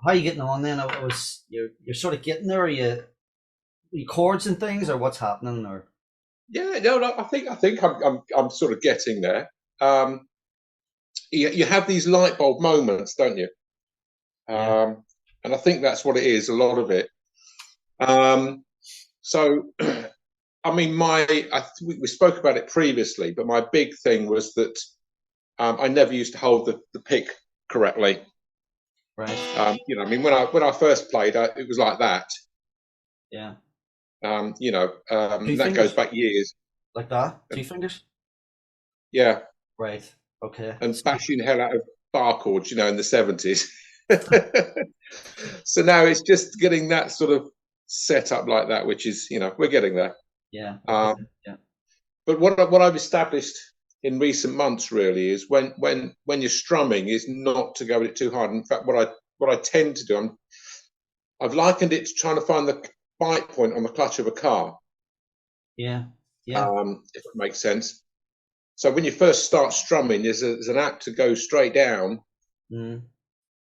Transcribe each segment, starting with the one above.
how are you getting on then? I was you're sort of getting there. Are you chords and things, or what's happening? Or Yeah, no, I think I'm sort of getting there. Um, you have these light bulb moments, don't you? yeah, And I think that's what it is. A lot of it. Um, so, I mean, we spoke about it previously, but my big thing was that I never used to hold the pick correctly. right, I mean, when I first played, it was like that. yeah. Two That goes fingers back years. like that. Two fingers. Yeah, Right. Okay. and So bashing the hell out of bar chords, in the 70s. So now it's just getting that sort of set up like that, which is, we're getting there. yeah. Okay. Um, Yeah. but what I've established in recent months really is when you're strumming is not to go at it too hard. In fact, what I tend to do, I've likened it to trying to find the bite point on the clutch of a car, Yeah. Yeah. if it makes sense. So when you first start strumming, there's an apt to go straight down Mm.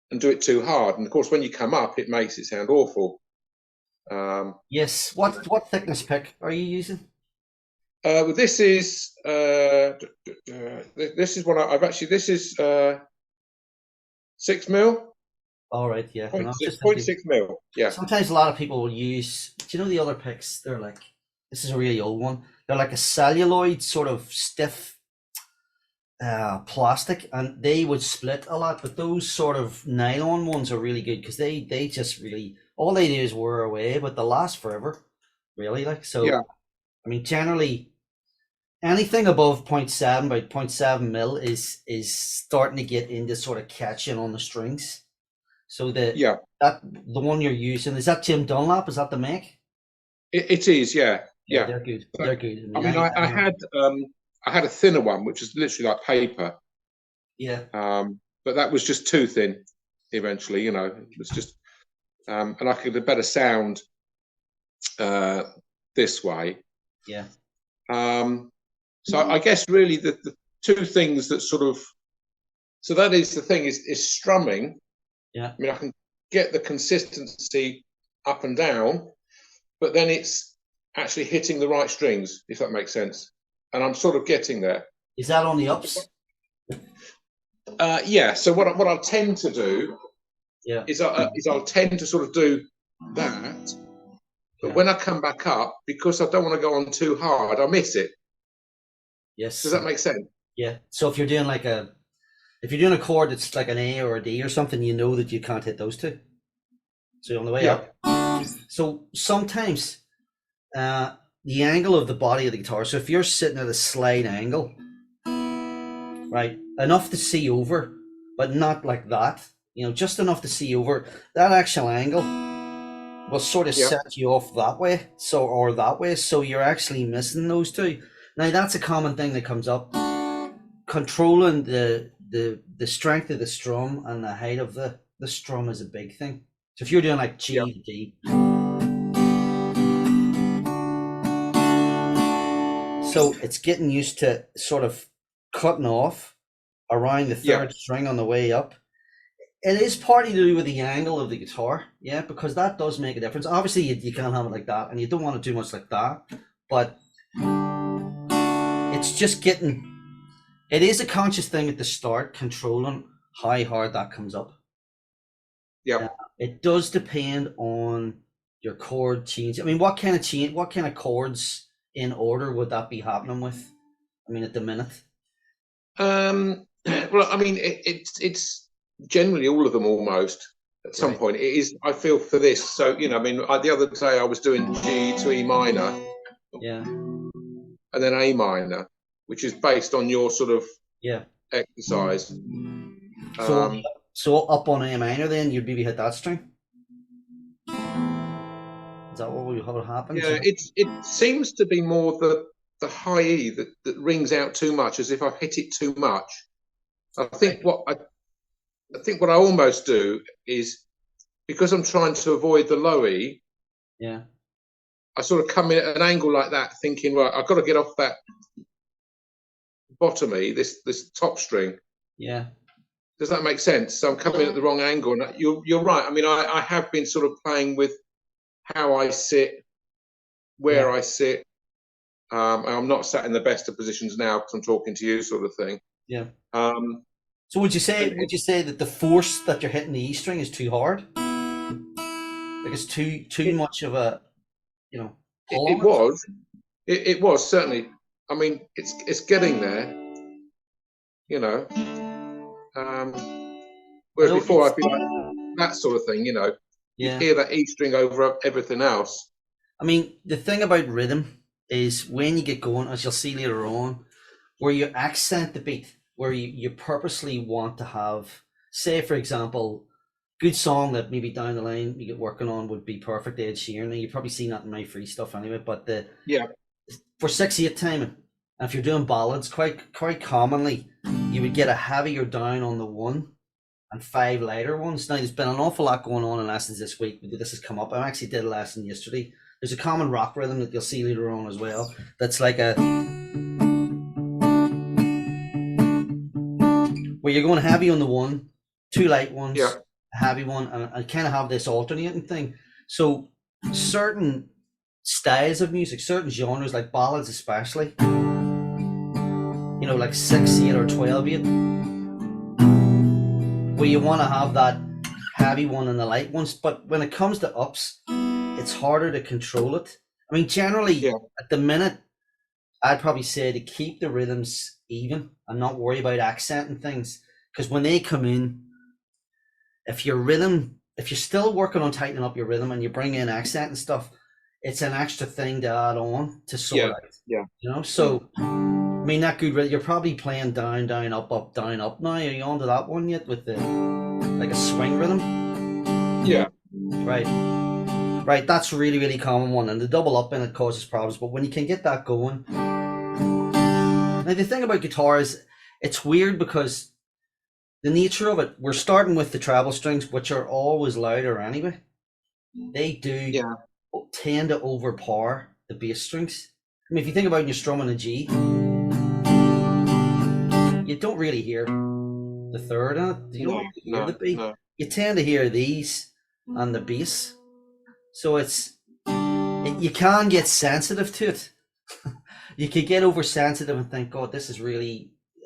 and do it too hard. And of course, when you come up, it makes it sound awful. Um, Yes. What thickness pick are you using? well, this is what I've actually. This is 6 mil, All right. Yeah. And point I was six, just point thinking. six mil. Yeah, Sometimes a lot of people will use. Do you know the other picks? They're like, this is a really old one. They're like a celluloid sort of stiff plastic, and they would split a lot. But those sort of nylon ones are really good because they just really all they do is wear away, but they last forever. Really, like yeah, so. I mean, generally anything above zero point 0.7 by zero point 0.7 mil is starting to get into sort of catching on the strings. So yeah. the one you're using is that Tim Dunlap? Is that the make? It is. Yeah, Yeah, yeah. they're good. So, They're good. I I mean, mean, I had a thinner one, which is literally like paper, yeah, but that was just too thin. Eventually, it was just, and I could get a better sound uh, this way. yeah, Um, so I guess really the two things that sort of, so that is the thing is strumming. yeah. I mean, I can get the consistency up and down, but then it's actually hitting the right strings, if that makes sense. And I'm sort of getting there. Is that on the ups? Yeah. So what I tend to do Yeah, is I'll tend to sort of do that, but yeah. when I come back up, because I don't want to go on too hard, I miss it. Does Yes, that make sense? yeah. So if you're doing like if you're doing a chord that's like an A or a D or something, you know that you can't hit those two. So on the way Yeah. up. So sometimes uh, the angle of the body of the guitar. So if you're sitting at a slight angle, right, enough to see over, but not like that. Just enough to see over. That actual angle will sort of Yeah. set you off that way, or that way. So you're actually missing those two. Now that's a common thing that comes up. Controlling the strength of the strum and the height of the strum is a big thing. So if you're doing like Yeah. G to D, so it's getting used to sort of cutting off around the Yeah. third string on the way up. It is partly to do with the angle of the guitar, yeah, because that does make a difference. Obviously, you can't have it like that, and you don't want to do much like that, but it's just getting. It is a conscious thing at the start, controlling how hard that comes up. Yeah. Uh, it does depend on your chord change. I mean, what kind of change? What kind of chords in order would that be happening with? I mean, at the minute. Well, I mean, it's generally all of them almost at some Right. point. It is. I feel for this. So I mean, the other day I was doing G to E minor Yeah. and then A minor, which is based on your sort of Yeah. exercise. So Um, so up on A minor, then you'd maybe hit that string. Is that what happens? yeah, it seems to be more the high E that rings out too much, as if I've hit it too much. I think Right. what I almost do is, because I'm trying to avoid the low E, Yeah. I sort of come in at an angle like that, thinking, right, I've got to get off that bottom E, this top string. Yeah. Does that make sense? So I'm coming at the wrong angle. And you're right. I mean, I have been sort of playing with how I sit, where Yeah. I sit. I'm not sat in the best of positions now because I'm talking to you, sort of thing. Yeah. Um, So would you and say that the force that you're hitting the E string is too hard? Like it's too it, much of a, you know, it, pull it on it? was, it was certainly. I mean, it's getting there, you know. I Whereas know before it's I'd be like that sort of thing, you know. You'd yeah. hear that E string over everything else. I mean, the thing about rhythm is when you get going, as you'll see later on, where you accent the beat, where you purposely want to have, say, for example, good song that maybe down the line you get working on would be Perfect Ed Sheeran. Now, you've probably seen that in my free stuff anyway, but Yeah, for 6/8 timing, and if you're doing ballads, quite commonly, you would get a heavier down on the one and 5 lighter ones. Now, there's been an awful lot going on in lessons this week. This has come up. I actually did a lesson yesterday. There's a common rock rhythm that you'll see later on as well. That's like a where you're going heavy on the one, 2 light yeah, ones, a heavy one, and kind of have this alternating thing. So certain styles of music, certain genres like ballads especially, like 6/8 or 12/8, where you want to have that heavy one and the light ones. But when it comes to ups, it's harder to control it. I mean, generally yeah, at the minute, I'd probably say to keep the rhythms even and not worry about accenting things. Because when they come in, if you're still working on tightening up your rhythm and you bring in accent and stuff, it's an extra thing to add on to sort yeah, out. yeah. So I mean, that good rhythm. You're probably playing down, down, up, down, up now. Are you on to that one yet with the like a swing rhythm? Yeah. Right. Right, that's a really, really common one, and the double up in it causes problems. But when you can get that going, now the thing about guitar is it's weird because the nature of it, we're starting with the treble strings, which are always louder anyway. They do Yeah, tend to overpower the bass strings. I mean, if you think about when you're strumming a G, you don't really hear the third in it. You don't no, really hear the no, B. no. You tend to hear these and the bass. So you can get sensitive to it. You could get oversensitive and think, God,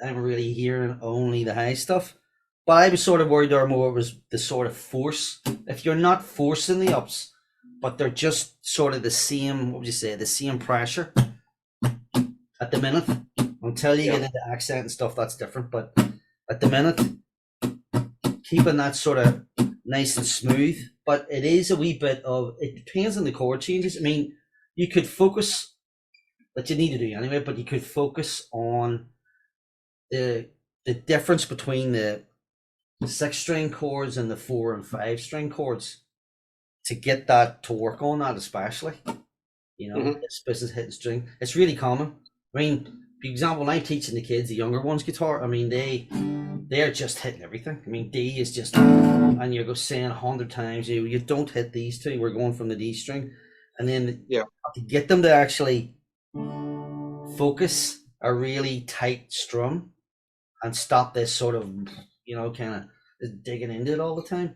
I'm really hearing only the high stuff. But I was sort of worried there more was the sort of force. If you're not forcing the ups, but they're just sort of the same, what would you say, the same pressure at the minute. Until you Yeah, get into accent and stuff, that's different. But at the minute, keeping that sort of nice and smooth. But it is a wee bit of, it depends on the chord changes. I mean, you could focus, that you need to do anyway, but you could focus on the difference between the 6 string chords and the 4 and 5 string chords to get that to work on that, especially. hmm This business hitting string. It's really common. I mean, for example, when I'm teaching the kids, the younger ones guitar, I mean, they're just hitting everything. I mean, D is just, and you go saying 100 times, you don't hit these two. We're going from the D string, and then yeah, to get them to actually focus a really tight strum and stop this sort of, kind of digging into it all the time.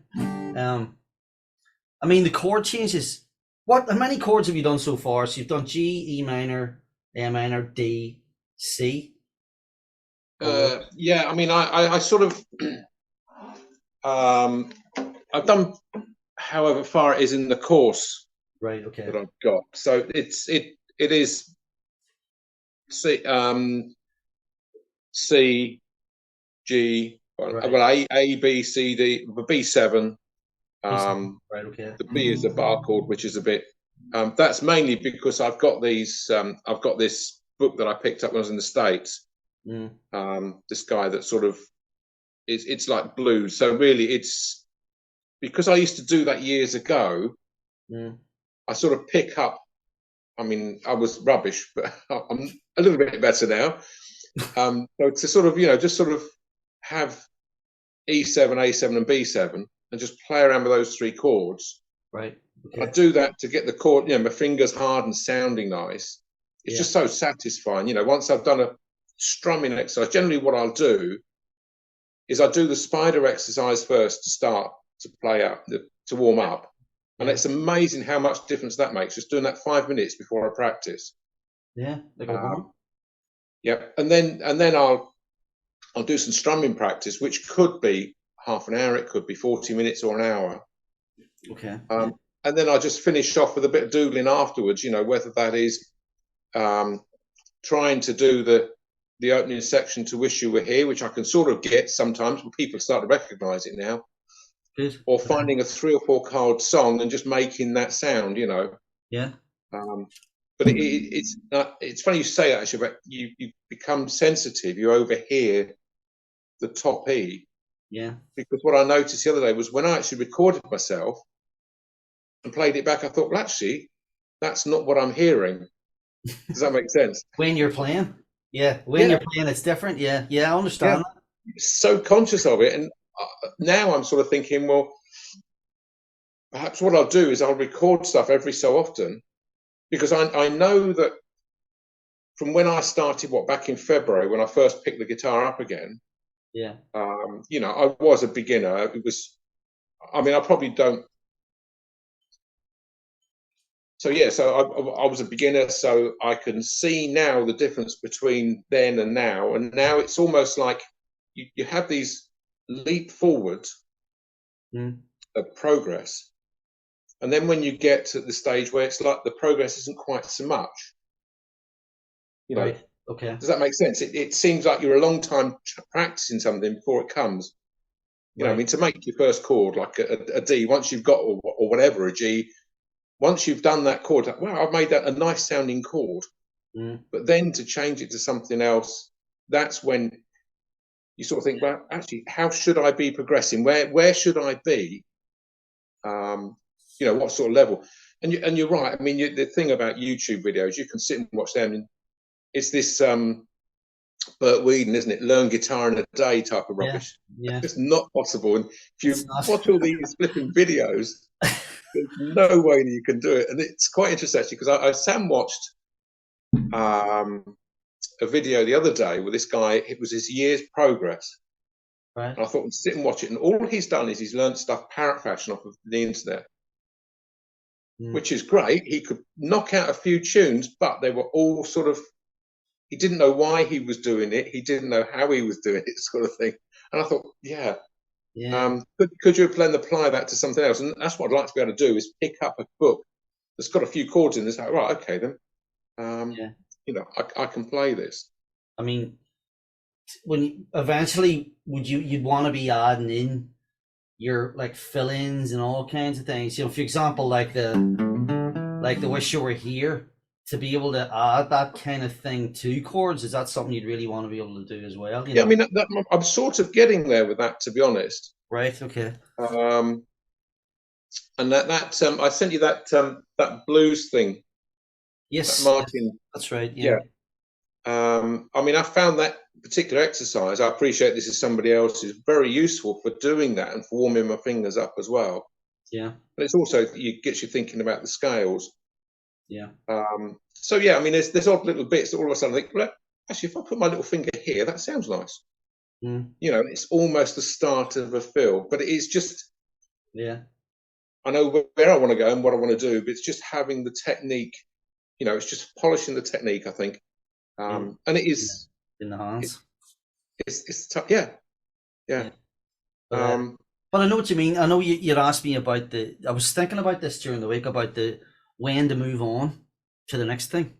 I mean, the chord changes. How many chords have you done so far? So you've done G, E minor, A minor, D, C. yeah. I mean, I sort of, I've done however far it is in the course Right. Okay. that I've got. So it is C, C, G, Right. well, A, B, C, D, B7. B7. Um, Right. Okay. the B is a bar chord, which is a bit. That's mainly because I've got these. I've got this book that I picked up when I was in the States. Mm. This guy that sort of it's like blues. So really, it's because I used to do that years ago. Mm. I sort of pick up. I mean, I was rubbish, but I'm a little bit better now. So to sort of, just sort of have E7, A7, and B7, and just play around with those 3 chords. Right. I Okay. do that to get the chord, my fingers hard and sounding nice. It's Yeah. just so satisfying. Once I've done a strumming exercise, generally what I'll do is I do the spider exercise first to start to play out, to warm up. And it's amazing how much difference that makes, just doing that 5 minutes before I practice. Yeah, like a warm. Yep. And then I'll do some strumming practice, which could be half an hour, it could be 40 minutes or an hour. Okay. And then I'll just finish off with a bit of doodling afterwards, you know, whether that is trying to do the opening section to Wish You Were Here, which I can sort of get sometimes when people start to recognize it now. Good. Or finding a 3 or 4 chord song and just making that sound, you know. Yeah. But it's funny you say that, actually, but you become sensitive, you overhear the top E. Yeah. Because what I noticed the other day was when I actually recorded myself and played it back, I thought, well, actually, that's not what I'm hearing. Does that make sense? When you're playing? Yeah. When you're playing, it's different. Yeah. Yeah, I understand that. So conscious of it. And now I'm sort of thinking, well, perhaps what I'll do is I'll record stuff every so often, because I know that from when I started, back in February, when I first picked the guitar up again, Yeah. you know, I was a beginner. I probably don't. So yeah, so I was a beginner, so I can see now the difference between then and now. And now it's almost like you have these leap forwards of progress. And then when you get to the stage where it's like the progress isn't quite so much, you know. Right. Okay. Does that make sense? It seems like you're a long time practicing something before it comes. You know, I mean, to make your first chord, like a D, once you've got, or whatever, a G, once you've done that chord, like, wow, I've made that a nice sounding chord. But then to change it to something else, that's when you sort of think, well, actually, how should I be progressing? Where should I be? You know, what sort of level? And you're right. I mean, the thing about YouTube videos, you can sit and watch them, and it's this Bert Whedon, isn't it? Learn guitar in a day type of rubbish. Yeah. It's not possible. And if you watch all these flipping videos, there's no way that you can do it. And it's quite interesting, actually, because Sam watched a video the other day with this guy. It was his year's progress. Right. And I thought, sit and watch it. And all he's done is he's learned stuff parrot fashion off of the internet, which is great. He could knock out a few tunes, but they were all sort of, he didn't know why he was doing it. He didn't know how he was doing it, sort of thing. And I thought, could you apply that to something else? And that's what I'd like to be able to do, is pick up a book that's got a few chords in. It's like, right, okay, then, you know, I can play this. I mean, when eventually you'd want to be adding in your like fill-ins and all kinds of things. You know, for example, like the Wish You Were Here, to be able to add that kind of thing to chords, is that something you'd really want to be able to do as well? You know? I mean, I'm sort of getting there with that, to be honest. Right. Okay. And that I sent you that blues thing. Yes. That Martin. That's right. Yeah. I mean, I found that particular exercise, I appreciate this is somebody else's, very useful for doing that and for warming my fingers up as well. Yeah. But it's also, it gets you thinking about the scales. Yeah. So yeah, I mean, there's odd little bits that all of a sudden I think, well, actually, if I put my little finger here, that sounds nice. You know, it's almost the start of a fill, but it is just, I know where I want to go and what I want to do, but it's just having the technique, you know, it's just polishing the technique, I think. And it is in the hands. It's tough. Yeah. But I know what you mean. I know you'd asked me about I was thinking about this during the week, about when to move on to the next thing.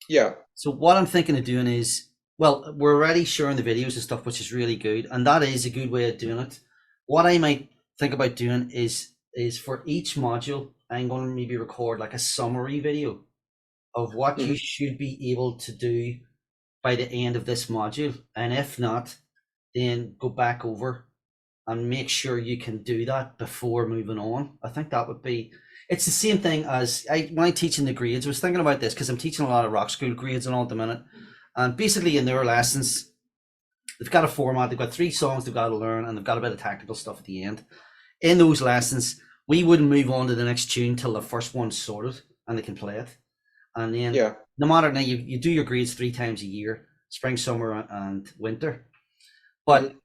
Yeah. So what I'm thinking of doing is, well, we're already sharing the videos and stuff, which is really good, and that is a good way of doing it. What I might think about doing is for each module, I'm going to maybe record like a summary video of what you should be able to do by the end of this module, and if not, then go back over and make sure you can do that before moving on. I think that would be, it's the same thing as when I'm teaching the grades. I was thinking about this because I'm teaching a lot of rock school grades and all at the minute, and basically in their lessons they've got a format, they've got 3 songs they've got to learn, and they've got a bit of tactical stuff at the end. In those lessons we wouldn't move on to the next tune till the first one's sorted and they can play it. And then no matter, now you do your grades 3 times a year, spring, summer and winter, but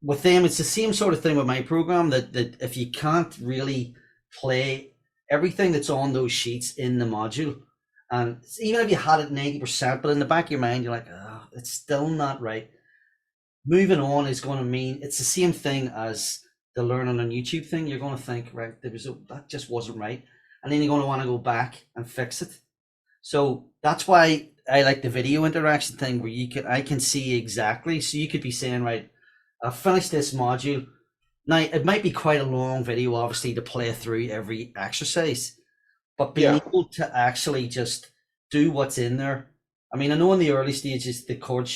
with them, it's the same sort of thing with my program that if you can't really play everything that's on those sheets in the module, and even if you had it 90%, but in the back of your mind, you're like, oh, it's still not right. Moving on is going to mean it's the same thing as the learning on YouTube thing. You're going to think, right, that just wasn't right. And then you're going to want to go back and fix it. So that's why I like the video interaction thing where I can see exactly. So you could be saying, right, I've finished this module. Now, it might be quite a long video, obviously, to play through every exercise, but being able to actually just do what's in there. I mean, I know in the early stages, the chord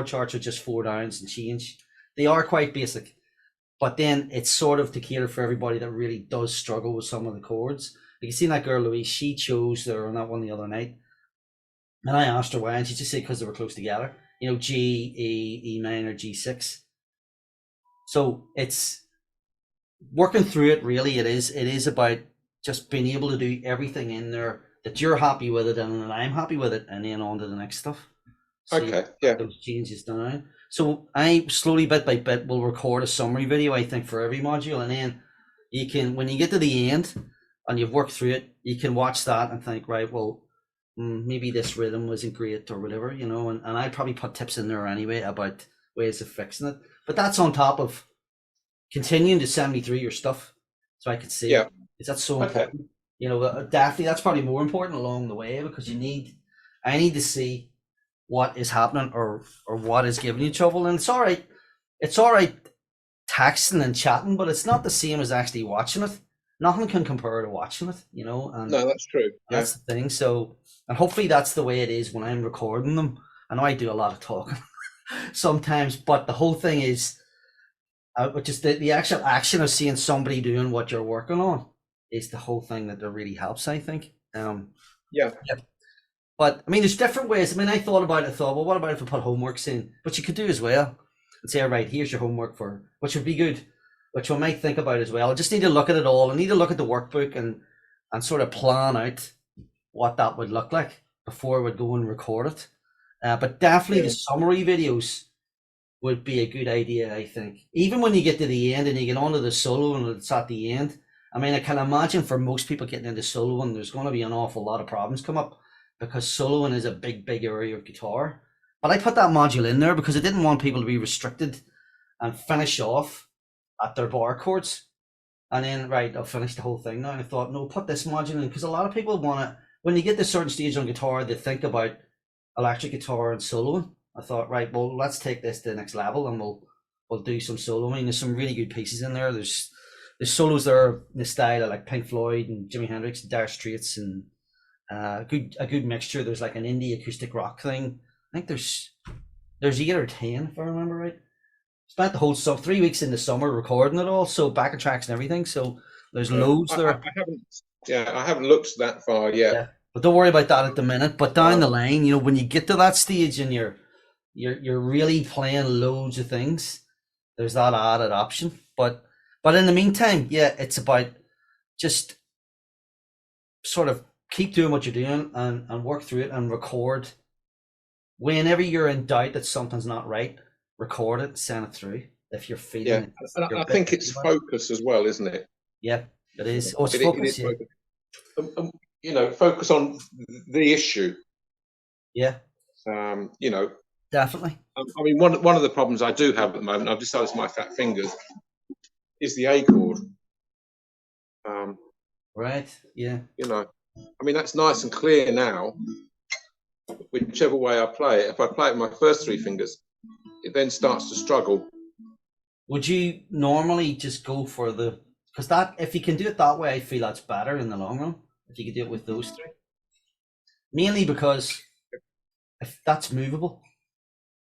charts are just 4 downs and change. They are quite basic, but then it's sort of to cater for everybody that really does struggle with some of the chords. Like you seen that girl, Louise, she chose there on that one the other night. And I asked her why, and she just said because they were close together. You know, G, E minor, G6. So it's working through it. Really, it is about just being able to do everything in there that you're happy with it, and that I'm happy with it, and then on to the next stuff. So okay, yeah. Those changes down. So I slowly, bit by bit, will record a summary video, I think, for every module, and then you can, when you get to the end and you've worked through it, you can watch that and think, right, well, maybe this rhythm wasn't great or whatever, you know, and I probably put tips in there anyway about ways of fixing it. But that's on top of continuing to send me through your stuff so I could see. Yeah. Is that so important? You know, definitely that's probably more important along the way, because I need to see what is happening or what is giving you trouble. And it's all right texting and chatting, but it's not the same as actually watching it. Nothing can compare to watching it, you know. And no, that's true. That's the thing. So, and hopefully that's the way it is when I'm recording them. I know I do a lot of talking sometimes, but the whole thing is, just the actual action of seeing somebody doing what you're working on is the whole thing that really helps, I think. Yeah. But I mean, there's different ways. I mean, I thought, well, what about if I put homeworks in? But you could do as well and say, all right, here's your homework for, which would be good, which I might think about as well. I just need to look at it all. I need to look at the workbook and sort of plan out what that would look like before I would go and record it. But definitely the summary videos would be a good idea, I think. Even when you get to the end and you get onto the solo and it's at the end, I mean, I can imagine for most people getting into soloing, there's going to be an awful lot of problems come up, because soloing is a big area of guitar. But I put that module in there because I didn't want people to be restricted and finish off at their bar chords. And then, right, I'll finish the whole thing now. And I thought, no, put this module in, because a lot of people want to, when you get to a certain stage on guitar, they think about electric guitar and soloing. I thought, right, well, let's take this to the next level and we'll do some soloing. There's some really good pieces in there. There's solos there in the style of like Pink Floyd and Jimi Hendrix, Dire Straits, and a good mixture. There's like an indie acoustic rock thing. I think there's 8 or 10 if I remember right. Spent the whole 3 weeks in the summer recording it all, so backing tracks and everything. So there's loads there. I haven't looked that far yet. Yeah, but don't worry about that at the minute. But down the line, you know, when you get to that stage and you're really playing loads of things, there's that added option. But in the meantime, yeah, it's about just sort of keep doing what you're doing and work through it and record. Whenever you're in doubt that something's not right, record it, send it through if you're feeling it. And I think it's focus as well, isn't it? Yeah, it is. Oh, it's focus, yeah. Focus. You know, focus on the issue. Yeah. You know. Definitely. I mean, one of the problems I do have at the moment, I've decided it's my fat fingers, is the A chord. Right, yeah. You know, I mean, that's nice and clear now. Whichever way I play it, if I play it with my first 3 fingers, it then starts to struggle. Would you normally just go for because that, if you can do it that way, I feel that's better in the long run, if you could do it with those 3. Mainly because if that's movable.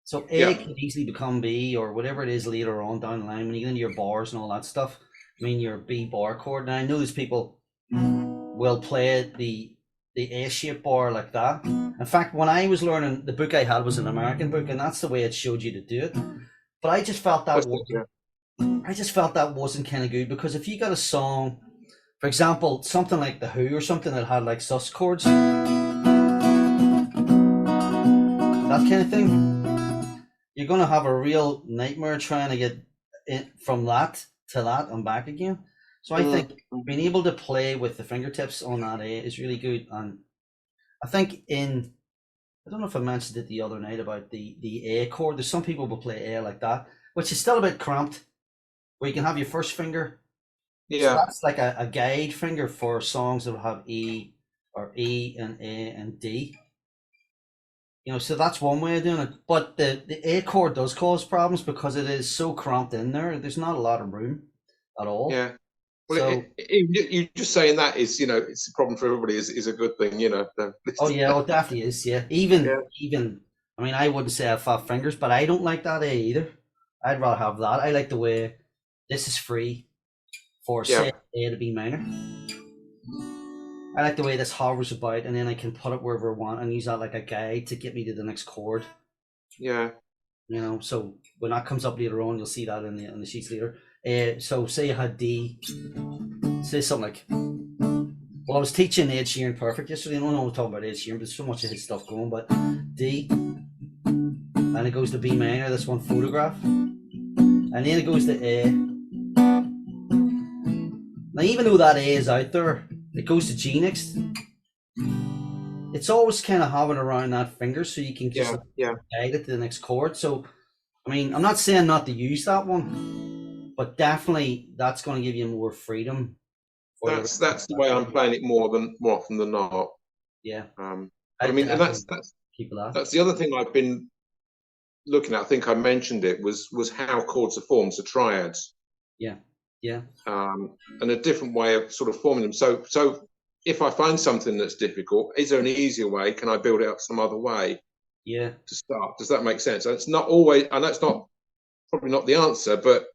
So A can easily become B or whatever it is later on down the line when you get into your bars and all that stuff. I mean, your B bar chord. Now I know there's people will play the A-shaped bar like that. In fact, when I was learning, the book I had was an American book, and that's the way it showed you to do it. But I just felt that wasn't kind of good, because if you got a song, for example, something like The Who or something that had like sus chords, that kind of thing, you're going to have a real nightmare trying to get from that to that and back again. So I think being able to play with the fingertips on that A is really good. And I think I don't know if I mentioned it the other night about the A chord. There's some people will play A like that, which is still a bit cramped, where you can have your first finger. So Yeah, that's like a guide finger for songs that will have E or E and A and D. So that's one way of doing it. But the A chord does cause problems because it is so cramped in there. There's not a lot of room at all. yeah. Well, So, you just saying that is, it's a problem for everybody is a good thing, oh yeah, it definitely is. Yeah, Yeah, even. I mean, I wouldn't say I have fat fingers, but I don't like that A either. I'd rather have that. I like the way this is free for yeah, say A to B minor. I like the way this hovers about, and then I can put it wherever I want and use that like a guide to get me to the next chord. yeah, So when that comes up later on, you'll see that in the sheets later. So say you had D, say something like, well, I was teaching Ed Sheeran Perfect yesterday. I don't know what I'm talking about Ed Sheeran, but there's so much of his stuff going. But D, and it goes to B minor. This one, Photograph, and then it goes to A. Now, even though that A is out there, it goes to G next. It's always kind of having around that finger, so you can just guide it to the next chord. So, I mean, I'm not saying not to use that one, but definitely that's going to give you more freedom. That's the way I'm playing it more often than not. Yeah. But I mean, and that's the other thing I've been looking at. I think I mentioned it was how chords are formed, so triads. Yeah, yeah. And a different way of sort of forming them. So if I find something that's difficult, is there an easier way? Can I build it up some other way? Yeah. To start, does that make sense? And it's not always, and that's not probably not the answer, but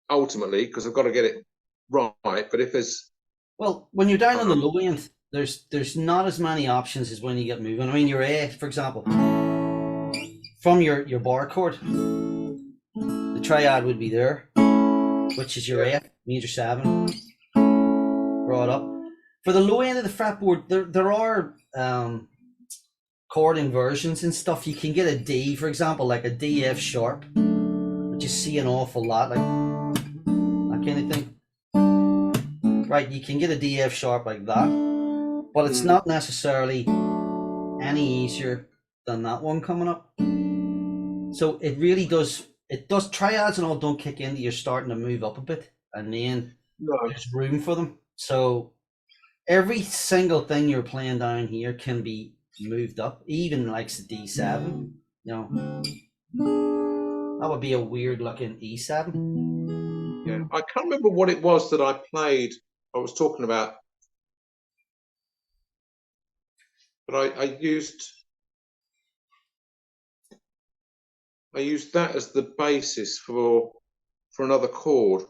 ultimately, because I've got to get it right. But if there's when you're down on the low end, there's not as many options as when you get moving. I mean, your A, for example, from your bar chord, the triad would be there, which is your F, major 7, brought up. For the low end of the fretboard, there are chord inversions and stuff. You can get a D, for example, like a D F sharp, which you see an awful lot, like that kind of thing. Right, you can get a D F sharp like that, but it's not necessarily any easier than that one coming up. So it really does. It does. Triads and all don't kick in. You're starting to move up a bit, and then there's room for them. So every single thing you're playing down here can be moved up, even like the D7. That would be a weird looking E7. Yeah, I can't remember what it was that I played. I was talking about, but I used that as the basis for another chord.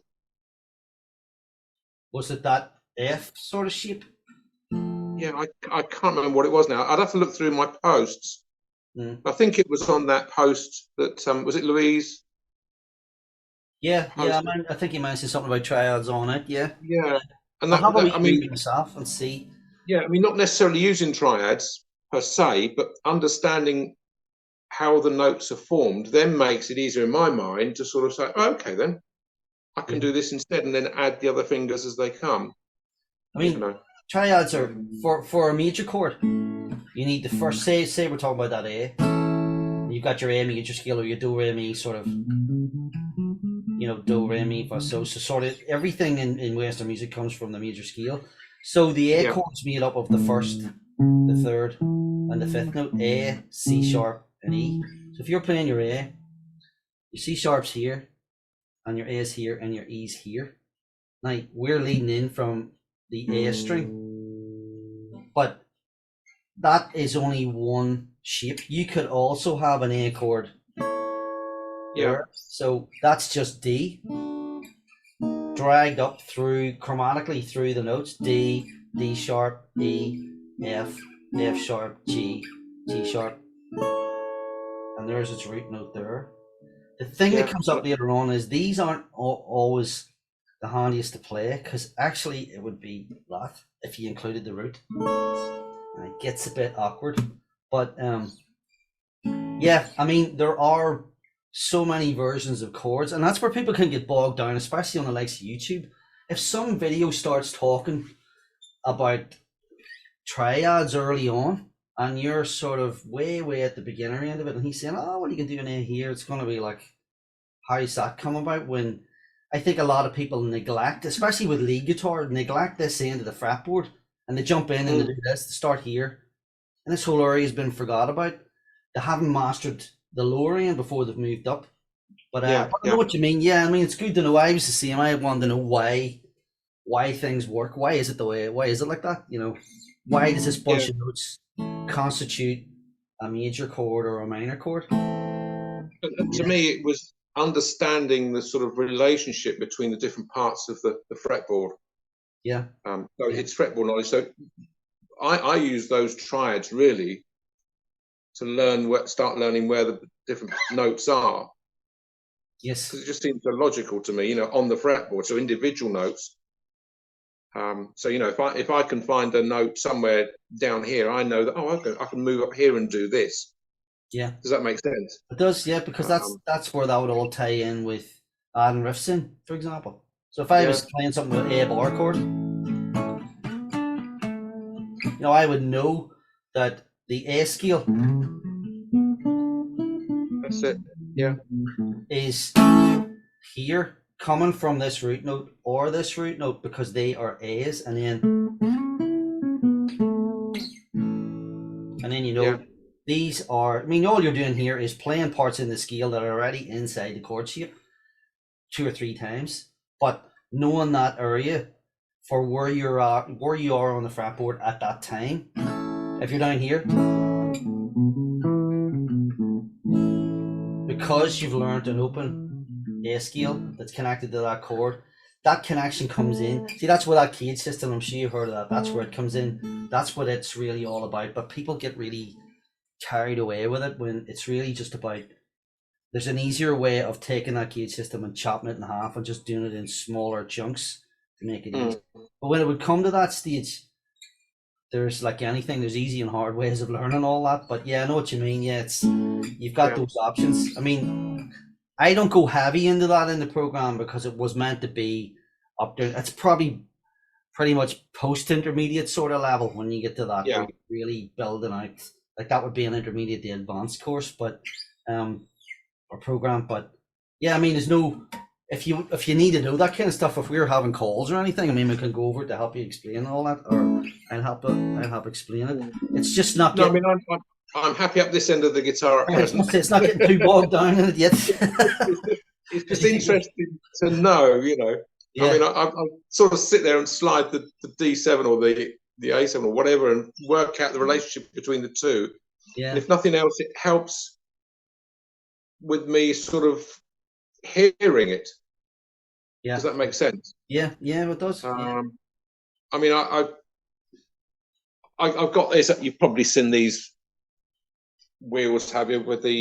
Was it that F sort of shape? Yeah, I can't remember what it was now. I'd have to look through my posts. I think it was on that post that was it Louise? Yeah. I think you mentioned something about triads on it. Yeah. And I'll have a read myself and see. Yeah, I mean, not necessarily using triads per se, but understanding how the notes are formed then makes it easier in my mind to sort of say, oh, okay, then I can do this instead, and then add the other fingers as they come. I mean, triads are for a major chord. You need the first say we're talking about that A. You've got your A major scale or your do re mi sort of, do re mi fa so sort of everything in Western music comes from the major scale. So the A chord's made up of the first, the third, and the fifth note: A, C sharp, and E. So if you're playing your A, your C sharp's here, and your A's here, and your E's here. Now we're leading in from the A string, but that is only one shape. You could also have an A chord there. So that's just D dragged up chromatically through the notes: D, D sharp, E, F, F sharp, G, G sharp, and there's its root note there. The thing that comes up later on is these aren't always the handiest to play, because actually it would be that if you included the root. And it gets a bit awkward, but I mean, there are so many versions of chords, and that's where people can get bogged down, especially on the likes of YouTube. If some video starts talking about triads early on, and you're sort of way at the beginner end of it, and he's saying, "Oh, what are you can do in here?" It's going to be like, how's that come about? When I think a lot of people neglect, especially with lead guitar, neglect this end of the fretboard, and they jump in and they do this, they start here, and this whole area has been forgot about. They haven't mastered the lower end before they've moved up. But I know what you mean. Yeah, I mean, it's good to know. I was the same. I wanted to know why things work. Why is it the way? Why is it like that? You know, why does this bunch of notes constitute a major chord or a minor chord? To me, it was understanding the sort of relationship between the different parts of the fretboard. Yeah. It's fretboard knowledge. So I use those triads really to start learning where the different notes are. Yes. Because it just seems so logical to me, on the fretboard. So individual notes. So if I can find a note somewhere down here, I know that I can move up here and do this. Yeah. Does that make sense? It does, yeah, because that's where that would all tie in with adding riffs in, for example. So if I was playing something with A bar chord, I would know that the A scale That's it. Yeah. Is here coming from this root note or this root note because they are A's, and then these are, I mean, all you're doing here is playing parts in the scale that are already inside the chord shape 2 or 3 times, but knowing that area for where you are on the fretboard at that time. If you're down here, because you've learned an open A scale that's connected to that chord, that connection comes in. See, that's where that cage system, I'm sure you've heard of that, that's where it comes in. That's what it's really all about. But people get really carried away with it when it's really just about, there's an easier way of taking that cage system and chopping it in half and just doing it in smaller chunks to make it easy. But when it would come to that stage, there's, like anything, there's easy and hard ways of learning all that. But yeah, I know what you mean. Yeah, you've got those options. I mean, I don't go heavy into that in the program because it was meant to be up there. It's probably pretty much post-intermediate sort of level when you get to that. Where you're really building out, like that would be an intermediate to advanced course, but or program. But yeah, I mean, there's no, if you need to know that kind of stuff, if we were having calls or anything, I mean, we can go over it to help you explain all that, or I'll help explain it. It's just not. No, I mean, I'm happy up this end of the guitar at present. It's not getting too bogged down in it yet. It's just interesting to know, Yeah. I mean, I sort of sit there and slide the D7 or the A7 or whatever and work out the relationship between the two. Yeah. And if nothing else, it helps with me sort of hearing it. Yeah. Does that make sense? Yeah, it does. I mean, I've got this. You've probably seen these wheels, have you, with the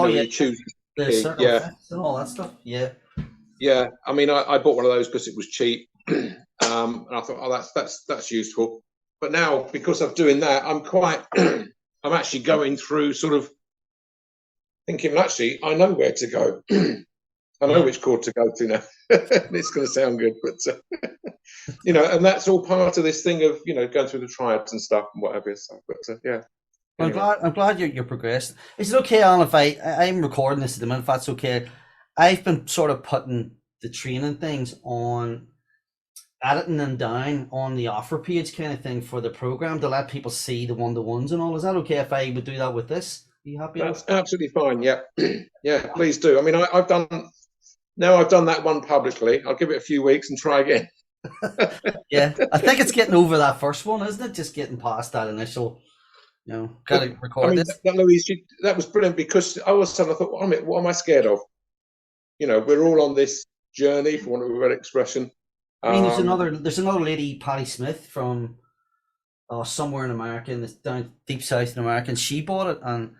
you choose the circle effects and all that stuff. Yeah. I mean, I bought one of those because it was cheap, and I thought, that's useful. But now, because I'm doing that, I'm actually going through sort of thinking, actually, I know where to go. I know which chord to go to now. It's going to sound good, but and that's all part of this thing of going through the triads and stuff and whatever. So, but yeah. Anyway. I'm glad you're progressed. Is it okay, Alan, if I'm recording this at the minute, if that's okay? I've been sort of putting the training things on, editing them down on the offer page kind of thing for the program to let people see the one-to-ones and all. Is that okay if I would do that with this? Are you happy? That's absolutely fine. Yeah. Yeah, please do. I mean, I've done that one publicly. I'll give it a few weeks and try again. Yeah, I think it's getting over that first one, isn't it? Just getting past that initial, gotta record this. That was brilliant because all of a sudden I thought, what am I scared of? We're all on this journey, for want of a better expression. I mean, there's another lady, Patty Smith, from somewhere in America, down deep south in America, and she bought it, and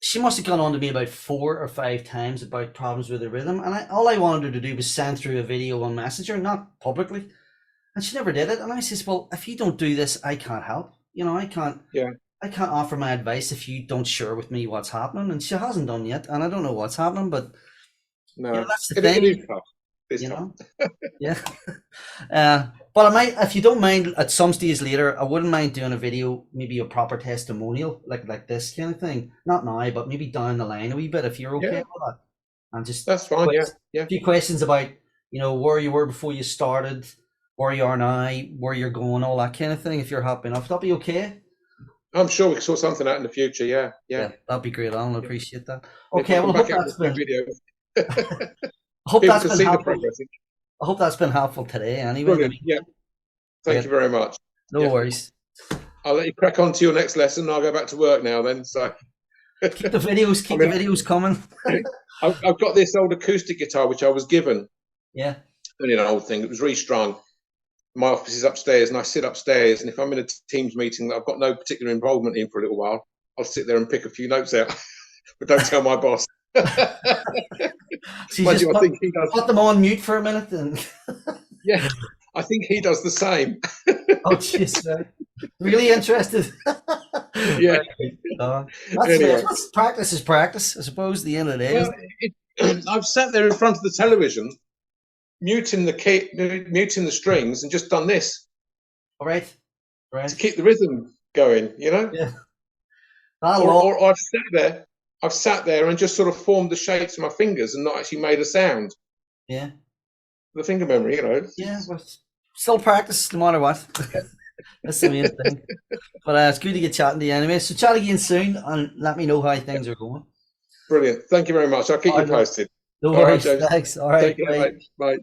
she must have gone on to me about 4 or 5 times about problems with the rhythm, and all I wanted her to do was send through a video on Messenger, not publicly, and she never did it. And I says, well, if you don't do this, I can't help. I can't. Yeah. I can't offer my advice if you don't share with me what's happening, and she hasn't done yet, and I don't know what's happening. But No, that's the it is thing, tough. It's you tough. know. Yeah. But I might, if you don't mind, at some stage later, I wouldn't mind doing a video, maybe a proper testimonial, like this kind of thing. Not now, but maybe down the line a wee bit, if you're okay Yeah, with that. And just that's fine. Yeah, yeah. a few questions about, where you were before you started, where you are now, where you're going, all that kind of thing. If you're happy enough, that'd be okay. I'm sure we can sort something out in the future. Yeah, yeah. Yeah, that'd be great. I'll Yeah. appreciate that. If I Okay, can well, back it up with a few videos, I hope people that's can been see the helpful. progress. I hope that's been helpful today. Anyway, Brilliant. Yeah. Thank you very much. no Yeah. worries. I'll let you crack on to your next lesson. I'll go back to work now then. So Keep the videos. Keep the videos coming. I've got this old acoustic guitar which I was given. Yeah. Only an old thing. It was restrung. My office is upstairs, and I sit upstairs. And if I'm in a Teams meeting that I've got no particular involvement in for a little while, I'll sit there and pick a few notes out, but don't tell my boss. So you just I think he does. put them on mute for a minute, and Yeah, I think he does the same. oh, jeez, really interested. Yeah. Anyway. Practice is practice, I suppose. At the end of the day. Well, I've sat there in front of the television, muting the strings, and just done this. All right. To keep the rhythm going, Yeah. Or I've sat there and just sort of formed the shapes of my fingers and not actually made a sound. Yeah. The finger memory, Yeah, well, still practice no matter what. That's the main thing. But it's good to get chatting to you anyway. So chat again soon and let me know how things are going. Brilliant. Thank you very much. I'll keep you posted. No worries. Thanks. All right. Take care, mate. Bye.